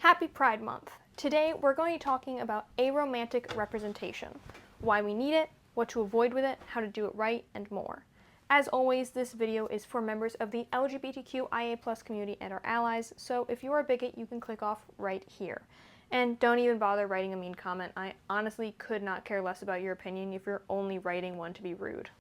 Happy Pride Month! Today we're going to be talking about aromantic representation, why we need it, what to avoid with it, how to do it right, and more. As always, this video is for members of the LGBTQIA+ community and our allies, so if you're a bigot, you can click off right here. And don't even bother writing a mean comment. I honestly could not care less about your opinion if you're only writing one to be rude.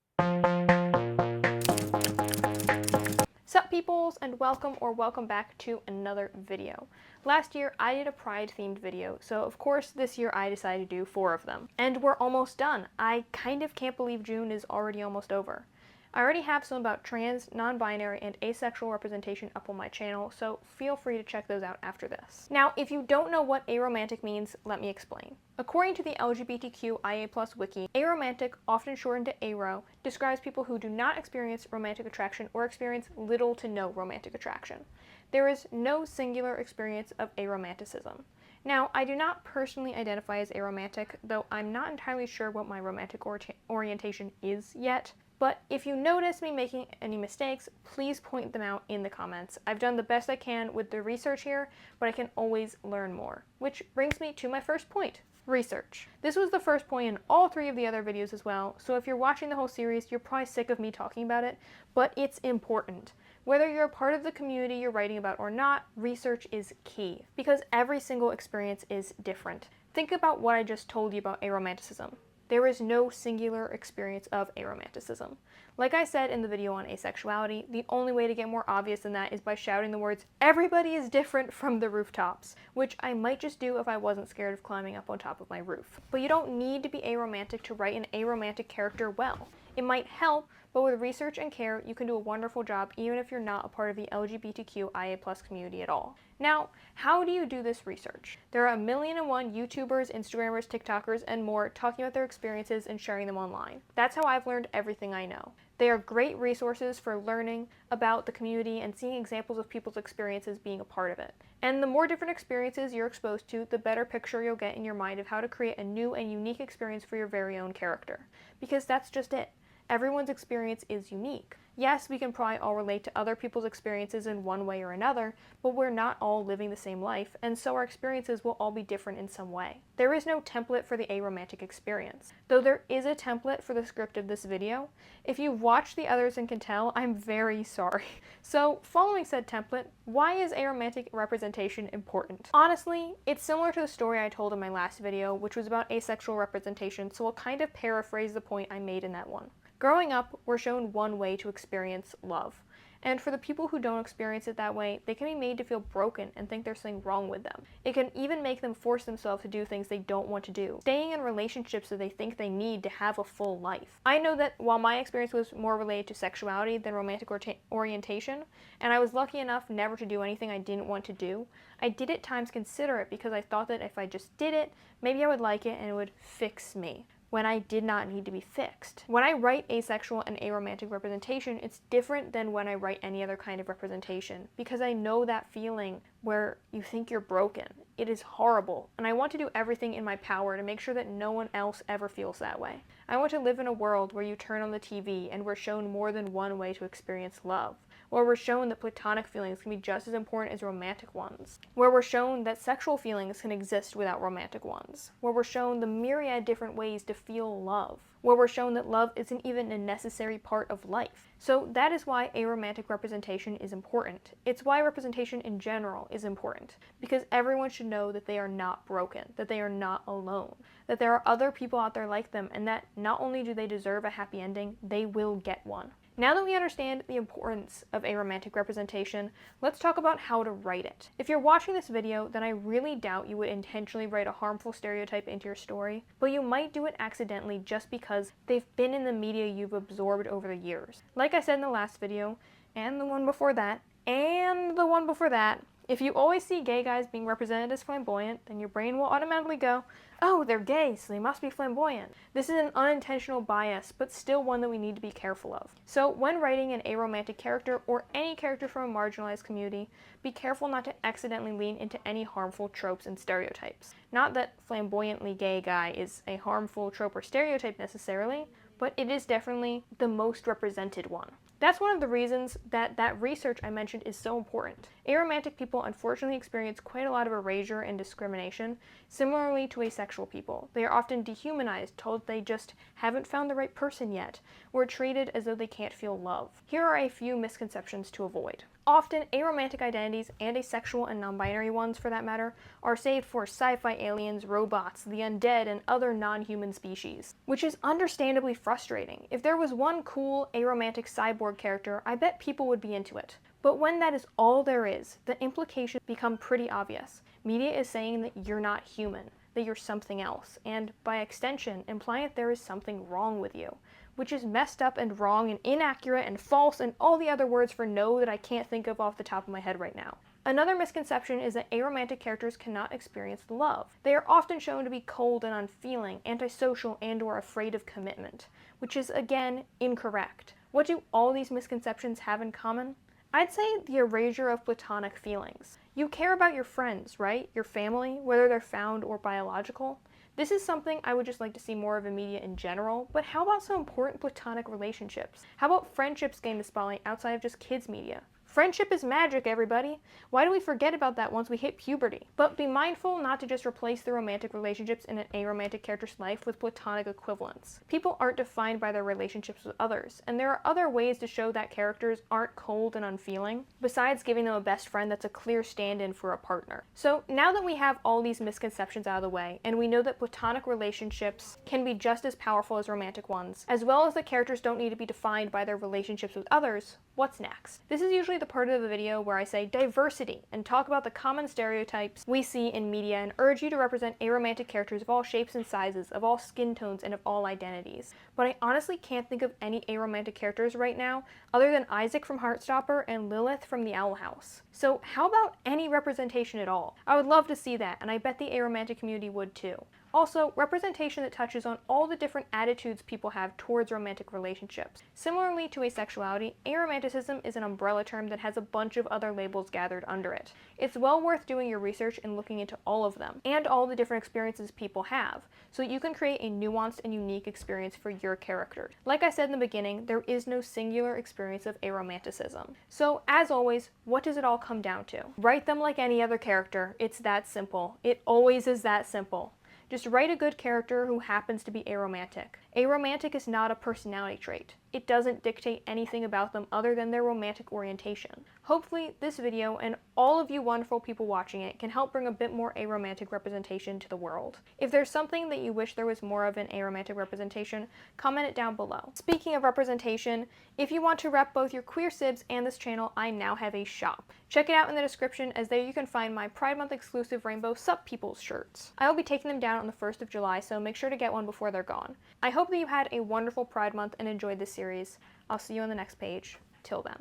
Sup peoples, and welcome back to another video. Last year I did a Pride themed video, so of course this year I decided to do 4 of them. And we're almost done. I kind of can't believe June is already almost over. I already have some about trans, non-binary, and asexual representation up on my channel, so feel free to check those out after this. Now, if you don't know what aromantic means, let me explain. According to the LGBTQIA+ wiki, aromantic, often shortened to aro, describes people who do not experience romantic attraction or experience little to no romantic attraction. There is no singular experience of aromanticism. Now, I do not personally identify as aromantic, though I'm not entirely sure what my romantic orientation is yet. But if you notice me making any mistakes, please point them out in the comments. I've done the best I can with the research here, but I can always learn more. Which brings me to my first point. Research. This was the first point in all 3 of the other videos as well, so if you're watching the whole series, you're probably sick of me talking about it, but it's important. Whether you're a part of the community you're writing about or not, research is key, because every single experience is different. Think about what I just told you about aromanticism. There is no singular experience of aromanticism. Like I said in the video on asexuality, the only way to get more obvious than that is by shouting the words, "Everybody is different" from the rooftops, which I might just do if I wasn't scared of climbing up on top of my roof. But you don't need to be aromantic to write an aromantic character well. It might help, but with research and care, you can do a wonderful job even if you're not a part of the LGBTQIA+ community at all. Now, how do you do this research? There are 1,000,001 YouTubers, Instagrammers, TikTokers, and more talking about their experiences and sharing them online. That's how I've learned everything I know. They are great resources for learning about the community and seeing examples of people's experiences being a part of it. And the more different experiences you're exposed to, the better picture you'll get in your mind of how to create a new and unique experience for your very own character. Because that's just it. Everyone's experience is unique. Yes, we can probably all relate to other people's experiences in one way or another, but we're not all living the same life, and so our experiences will all be different in some way. There is no template for the aromantic experience. Though there is a template for the script of this video, if you've watched the others and can tell, I'm very sorry. So, following said template, why is aromantic representation important? Honestly, it's similar to the story I told in my last video, which was about asexual representation, so I'll kind of paraphrase the point I made in that one. Growing up, we're shown one way to experience love. And for the people who don't experience it that way, they can be made to feel broken and think there's something wrong with them. It can even make them force themselves to do things they don't want to do, staying in relationships that they think they need to have a full life. I know that while my experience was more related to sexuality than romantic orientation, and I was lucky enough never to do anything I didn't want to do, I did at times consider it because I thought that if I just did it, maybe I would like it and it would fix me, when I did not need to be fixed. When I write asexual and aromantic representation, it's different than when I write any other kind of representation, because I know that feeling where you think you're broken. It is horrible, and I want to do everything in my power to make sure that no one else ever feels that way. I want to live in a world where you turn on the TV and we're shown more than one way to experience love, where we're shown that platonic feelings can be just as important as romantic ones, where we're shown that sexual feelings can exist without romantic ones, where we're shown the myriad different ways to feel love, where we're shown that love isn't even a necessary part of life. So that is why aromantic representation is important. It's why representation in general is important, because everyone should know that they are not broken, that they are not alone, that there are other people out there like them, and that not only do they deserve a happy ending, they will get one. Now that we understand the importance of aromantic representation, let's talk about how to write it. If you're watching this video, then I really doubt you would intentionally write a harmful stereotype into your story, but you might do it accidentally just because they've been in the media you've absorbed over the years. Like I said in the last video, and the one before that, and the one before that, if you always see gay guys being represented as flamboyant, then your brain will automatically go, "Oh, they're gay, so they must be flamboyant." This is an unintentional bias, but still one that we need to be careful of. So when writing an aromantic character, or any character from a marginalized community, be careful not to accidentally lean into any harmful tropes and stereotypes. Not that flamboyantly gay guy is a harmful trope or stereotype necessarily, but it is definitely the most represented one. That's one of the reasons that research I mentioned is so important. Aromantic people unfortunately experience quite a lot of erasure and discrimination, similarly to asexual people. They are often dehumanized, told they just haven't found the right person yet, or treated as though they can't feel love. Here are a few misconceptions to avoid. Often, aromantic identities, and asexual and non-binary ones for that matter, are saved for sci-fi aliens, robots, the undead, and other non-human species, which is understandably frustrating. If there was one cool aromantic cyborg character, I bet people would be into it. But when that is all there is, the implications become pretty obvious. Media is saying that you're not human, that you're something else, and by extension, implying that there is something wrong with you, which is messed up and wrong and inaccurate and false and all the other words for no that I can't think of off the top of my head right now. Another misconception is that aromantic characters cannot experience love. They are often shown to be cold and unfeeling, antisocial, and/or afraid of commitment, which is, again, incorrect. What do all these misconceptions have in common? I'd say the erasure of platonic feelings. You care about your friends, right? Your family, whether they're found or biological. This is something I would just like to see more of in media in general, but how about some important platonic relationships? How about friendships gain the spotlight outside of just kids' media? Friendship is magic, everybody. Why do we forget about that once we hit puberty? But be mindful not to just replace the romantic relationships in an aromantic character's life with platonic equivalents. People aren't defined by their relationships with others, and there are other ways to show that characters aren't cold and unfeeling, besides giving them a best friend that's a clear stand-in for a partner. So now that we have all these misconceptions out of the way, and we know that platonic relationships can be just as powerful as romantic ones, as well as that characters don't need to be defined by their relationships with others, what's next? This is usually the part of the video where I say diversity and talk about the common stereotypes we see in media and urge you to represent aromantic characters of all shapes and sizes, of all skin tones, and of all identities. But I honestly can't think of any aromantic characters right now other than Isaac from Heartstopper and Lilith from the Owl House. So how about any representation at all? I would love to see that, and I bet the aromantic community would too. Also, representation that touches on all the different attitudes people have towards romantic relationships. Similarly to asexuality, aromanticism is an umbrella term that has a bunch of other labels gathered under it. It's well worth doing your research and looking into all of them, and all the different experiences people have, so that you can create a nuanced and unique experience for your character. Like I said in the beginning, there is no singular experience of aromanticism. So, as always, what does it all come down to? Write them like any other character. It's that simple. It always is that simple. Just write a good character who happens to be aromantic. Aromantic is not a personality trait. It doesn't dictate anything about them other than their romantic orientation. Hopefully, this video and all of you wonderful people watching it can help bring a bit more aromantic representation to the world. If there's something that you wish there was more of in aromantic representation, comment it down below. Speaking of representation, if you want to rep both your queer sibs and this channel, I now have a shop. Check it out in the description, as there you can find my Pride Month exclusive rainbow Sup Peoples shirts. I will be taking them down on the 1st of July, so make sure to get one before they're gone. I hope that you had a wonderful Pride Month and enjoyed this series. I'll see you on the next page. Till then.